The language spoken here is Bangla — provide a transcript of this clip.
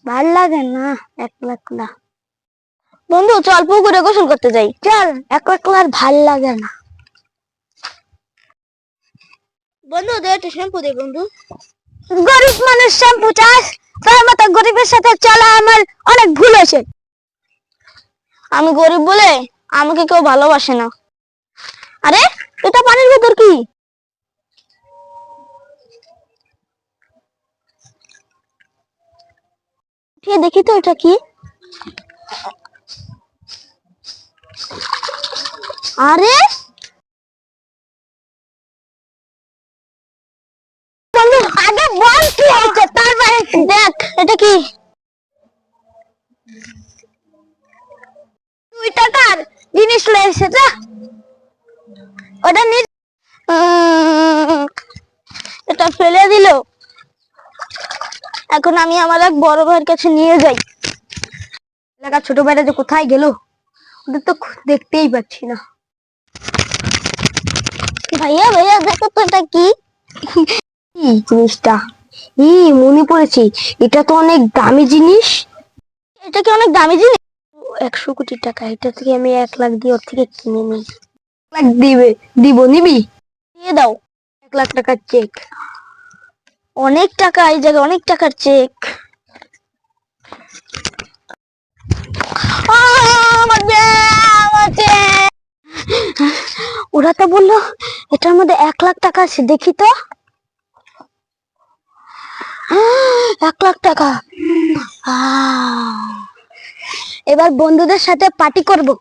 ভাল লাগে না একলা একলা। বন্ধু চল পুকুরে গোসল করতে যাই। চল, একলা একলা আর ভাল লাগে না। বন্ধু দে একটু শ্যাম্পু দে বন্ধু। গরিব মানুষ শ্যাম্পু চাস? তোর মতো গরিবের সাথে চলা আমার অনেক ভুল হয়েছে। আমি গরিব বলে আমাকে কেউ ভালোবাসে না। আরে এটা পানির ভেতর কি? ঠিক দেখি তো এটা কি। আরে বন্ধু আগে বল কি হয়েছে, তারপরে দেখ এটা কি। 2 টাকার জিনিস লয়েছে যা ওটা নি। এটা ফেলে দিল। এখন আমি আমার এক বড় ভাইয়ের কাছে নিয়ে যাই। এলাকার ছোট ভাইটা যে কোথায় গেল, ওদের তো দেখতেই পাচ্ছি না। ভাইয়া ভাইয়া দেখো তো এটা কি। কি জিনিসটা? মনে পড়েছে, এটা তো অনেক দামি জিনিস। এটা কি অনেক দামি জিনিস? 100 কোটি টাকা, এটা থেকে আমি 1 লাখ দিয়ে ওর থেকে কিনে নিই। 1 লাখ দিব নিবি? দিয়ে দাও 1 লাখ টাকার চেক। অনেক টাকা, এই জায়গায় অনেক টাকার চেক। ওরা তো বললো এটার মধ্যে 1 লাখ টাকা আছে, দেখি তো। 1 লাখ টাকা। এবার বন্ধুদের সাথে পার্টি করবো।